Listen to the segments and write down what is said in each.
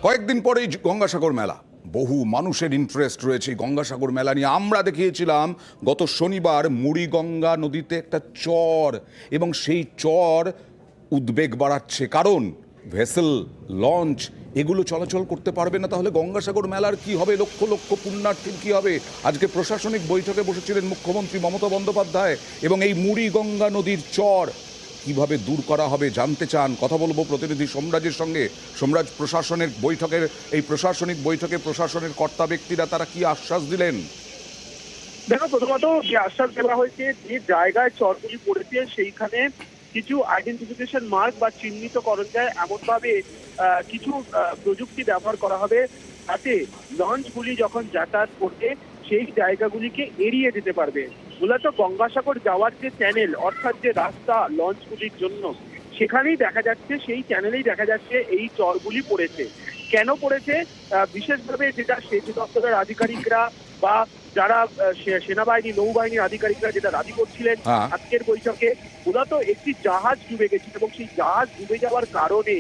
কয়েকদিন পরেই গঙ্গাসাগর মেলা, বহু মানুষের ইন্টারেস্ট রয়েছে গঙ্গাসাগর মেলা নিয়ে। আমরা দেখিয়েছিলাম গত শনিবার মুড়িগঙ্গা নদীতে একটা চর, এবং সেই চর উদ্বেগ বাড়াচ্ছে, কারণ ভেসেল, লঞ্চ এগুলো চলাচল করতে পারবে না। তাহলে গঙ্গাসাগর মেলার কি হবে? লক্ষ লক্ষ পুণ্যার্থীর কি হবে? আজকে প্রশাসনিক বৈঠকে বসেছিলেন মুখ্যমন্ত্রী মমতা বন্দ্যোপাধ্যায়, এবং এই মুড়িগঙ্গা নদীর চর কিভাবে দূর করা হবে জানতে চান। কথা বলবো প্রতিনিধি সোমরাজের সঙ্গে। সোমরাজ, প্রশাসনের বৈঠকের এই প্রশাসনিক বৈঠকে প্রশাসনের কর্তা ব্যক্তিরা তারা কি আশ্বাস দিলেন? দেখো, প্রথমত যে আশ্বাস দেওয়া হয়েছে, যে জায়গায় চরগুলি পড়েছে সেইখানে কিছু আইডেন্টিফিকেশন মার্ক বা চিহ্নিতকরণ যায় এমনভাবে কিছু প্রযুক্তি ব্যবহার করা হবে যাতে লঞ্চগুলি যখন যাতায়াত করবে সেই জায়গাগুলিকে এড়িয়ে যেতে পারবে। মূলত গঙ্গাসাগর যাওয়ার যে চ্যানেল, অর্থাৎ যে রাস্তা লঞ্চগুলির জন্য, সেখানেই দেখা যাচ্ছে, সেই চ্যানেলেই দেখা যাচ্ছে এই চরগুলি পড়েছে। কেন পড়েছে? বিশেষভাবে যেটা সেচ দপ্তরের আধিকারিকরা বা যারা সেনাবাহিনী, নৌবাহিনীর আধিকারিকরা যেটা দাবি করছিলেন আজকের বৈঠকে, মূলত একটি জাহাজ ডুবে গেছে এবং সেই জাহাজ ডুবে যাওয়ার কারণে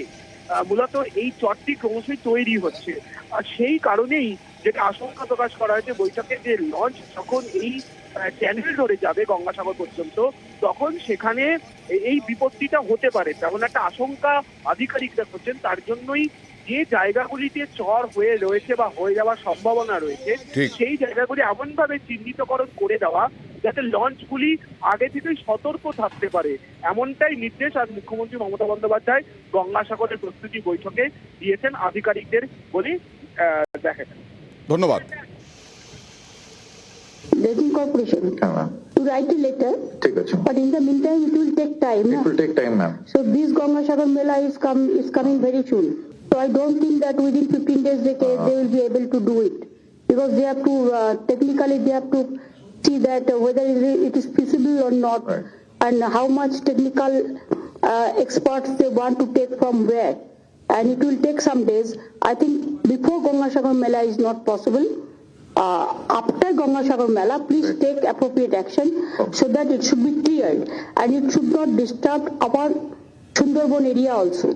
মূলত এই চরটি ক্রমশই তৈরি হচ্ছে। আর সেই কারণেই যেটা আশঙ্কা প্রকাশ করা হয়েছে বৈঠকে, যে লঞ্চ যখন এই চ্যানেল ধরে যাবে গঙ্গাসাগর পর্যন্ত, তখন সেখানে এই বিপত্তিটা হতে পারে, তেমন একটা আশঙ্কা আধিকারিকরা করছেন। তার জন্যই যে জায়গাগুলিতে চর হয়ে রয়েছে বা হয়ে যাওয়ার সম্ভাবনা রয়েছে, সেই জায়গাগুলি এমনভাবে চিহ্নিতকরণ করে দেওয়া যাতে লঞ্চগুলি আগে থেকেই সতর্ক থাকতে পারে, এমনটাই নির্দেশ আজ মুখ্যমন্ত্রী মমতা বন্দ্যোপাধ্যায় গঙ্গাসাগরের প্রস্তুতি বৈঠকে দিয়েছেন আধিকারিকদের বলে দেখা যায়। ধন্যবাদ। Dredging Corporation to write a letter, but in the meantime it will take time. It will take time, ma'am. So this Gangasagar Mela is coming very soon. So I don't think that within 15 days they will be able to do it, because they have to technically they have to see that whether it is feasible or not, right, and how much technical experts they want to take from where, and it will take some days. I think before Gangasagar Mela is not possible. After Gangasagar Mela, please take appropriate action so that it should be cleared and it should not disturb our Sundarban area also.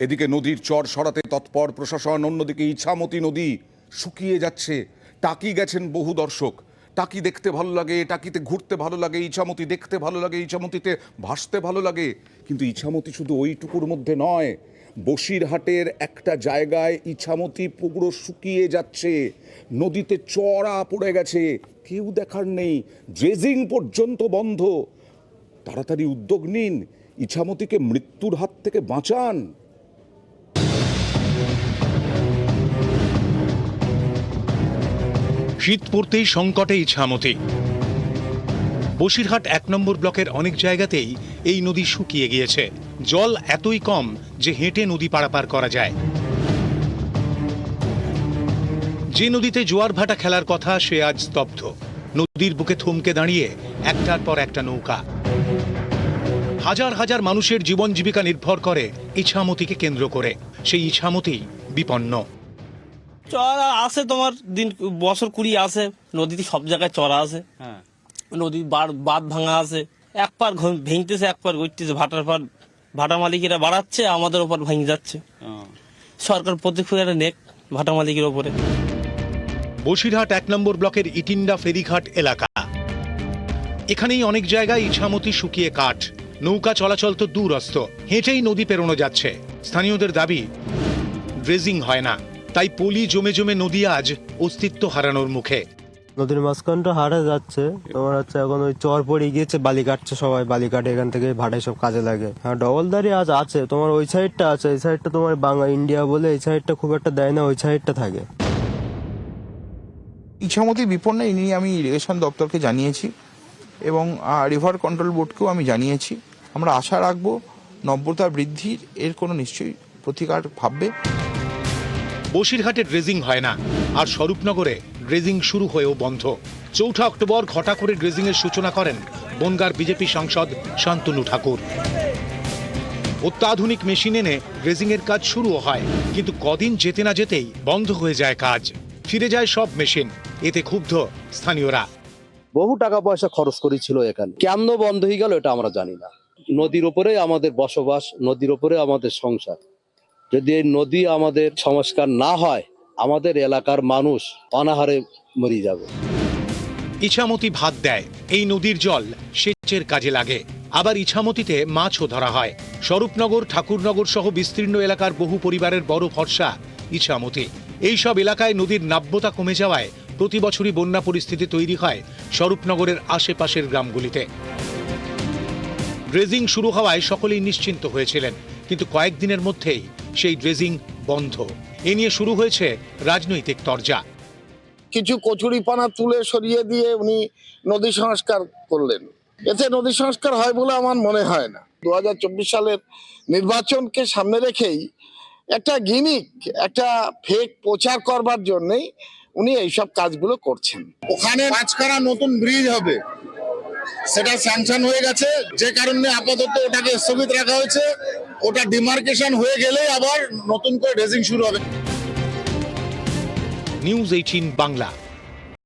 এদিকে নদীর চর সরাতে তৎপর প্রশাসন, অন্যদিকে ইছামতি নদী শুকিয়ে যাচ্ছে। টাকি গেছেন বহু দর্শক। টাকি দেখতে ভালো লাগে, টাকিতে ঘুরতে ভালো লাগে, ইছামতি দেখতে ভালো লাগে, ইছামতিতে ভাসতে ভালো লাগে। কিন্তু ইছামতি শুধু ওইটুকুর মধ্যে নয়, বসিরহাটের একটা জায়গায় ইছামতি পুরো শুকিয়ে যাচ্ছে, নদীতে চড়া পড়ে গেছে, কেউ দেখার নেই, ড্রেজিং পর্যন্ত বন্ধ। তাড়াতাড়ি উদ্যোগ নিন, ইছামতিকে মৃত্যুর হাত থেকে বাঁচান। শীত পড়তেই সংকটে ইছামতি। বসিরহাট 1 নম্বর ব্লকের অনেক জায়গাতেই এই নদী শুকিয়ে গিয়েছে। জল এতই কম যে হেঁটে নদী পারাপার করা যায়। যে নদীতে জোয়ার ভাটা খেলার কথা সে আজ স্তব্ধ। নদীর বুকে থমকে দাঁড়িয়ে একটার পর একটা নৌকা। হাজার হাজার মানুষের জীবন জীবিকা নির্ভর করে ইছামতিকে কেন্দ্র করে। সেই ইছামতি বিপন্ন। চড়া আছে তোমার দিন বছর 20 আছে, নদীতে সব জায়গায় চড়া আছে। নদী বাঁধ ভাঙা আছে, এক পার ভেঙতেছে, এক পার গড়তেছে। ভাটার পর ভাটা মালিকেরা বাড়াচ্ছে, আমাদের ওপর ভেঙে যাচ্ছে। সরকার প্রতিক্রিয়া নেক ভাটা মালিকের ওপরে। বসিরহাট 1 নম্বর ব্লকের ইটিন্ডা ফেরিঘাট এলাকা। এখানেই অনেক জায়গায় ইছামতি শুকিয়ে কাঠ। নৌকা চলাচল তো দূরস্থ, হেঁটেই নদী পেরোনো যাচ্ছে। স্থানীয়দের দাবি ড্রেজিং হয় না, তাই পলি জমে জমে নদী আজ অস্তিত্ব হারানোর মুখে। নদীর মাঝখানটা হারা যাচ্ছে, তোমার হচ্ছে এখন ওই চর পড়ে গিয়েছে, বালি কাটছে সবাই, বালি কাটে এখান থেকে ভাটায় সব কাজে লাগে। হ্যাঁ, ডবলদারি আজ আছে, তোমার ওই সাইডটা আছে, এই সাইডটা তোমার বাংলা ইন্ডিয়া বলে এই সাইডটা খুব একটা দেয় না, ওই সাইডটা থাকে। ইছামতি বিপন্ন এই নিয়ে আমি ইরিগেশন দপ্তরকে জানিয়েছি এবং রিভার কন্ট্রোল বোর্ডকেও আমি জানিয়েছি। আমরা আশা রাখবো নব্যতা বৃদ্ধির এর কোনো নিশ্চয়ই প্রতিকার ভাববে। বসিরহাটে ড্রেজিং হয় না, আর স্বরূপনগরে ড্রেজিং শুরু হয়েও বন্ধ। 4 অক্টোবর ঘটা করে ড্রেজিং এর সূচনা করেন বনগাঁর বিজেপি সাংসদ শান্তনু ঠাকুর। অত্যাধুনিক মেশিন এনে ড্রেজিং এর কাজ শুরুও হয়, কিন্তু কদিন যেতে না যেতেই বন্ধ হয়ে যায় কাজ, ফিরে যায় সব মেশিন। এতে ক্ষুব্ধ স্থানীয়রা। বহু টাকা পয়সা খরচ করেছিল এখানে, কেন বন্ধ হয়ে গেল এটা আমরা জানি না। নদীর উপরে আমাদের বসবাস, নদীর উপরে আমাদের সংসার, যদি এই নদী আমাদের সংস্কার না হয় আমাদের এলাকার মানুষ অনাহারে মরে যাবে। ইছামতি ভাত দেয়, এই নদীর জল সেচের কাজে লাগে। আবার ইছামতিতে মাছও ধরা হয়। স্বরূপনগর, ঠাকুরনগর সহ বিস্তীর্ণ এলাকার বহু পরিবারের বড় ভরসা ইছামতি। এইসব এলাকায় নদীর নাব্যতা কমে যাওয়ায় প্রতি বছরই বন্যা পরিস্থিতি তৈরি হয় স্বরূপনগরের আশেপাশের গ্রামগুলিতে। ড্রেজিং শুরু হওয়ায় সকলেই নিশ্চিন্ত হয়েছিলেন, কিন্তু কয়েকদিনের মধ্যেই সেই ড্রেজিং বন্ধ। এ নিয়ে শুরু হয়েছে রাজনৈতিক তরজা। কিছু কচুরিপানা তুলে সরিয়ে দিয়ে উনি নদী সংস্কার করলেন, এতে নদী সংস্কার হয় বলে আমার মনে হয় না। 2024 সালের নির্বাচনকে সামনে রেখেই একটা গিমিক, একটা ফেক প্রচার করবার জন্যই উনি এইসব কাজগুলো করছেন। ওখানে পাঁচখানা নতুন ব্রিজ হবে, সেটা স্যাংশন হয়ে গেছে, যে কারণে আপাতত ওটাকে স্থগিত রাখা হয়েছে। ওটা ডিমার্কেশন হয়ে গেলে আবার নতুন করে ড্রেজিং শুরু হবে। নিউজ 18 বাংলা।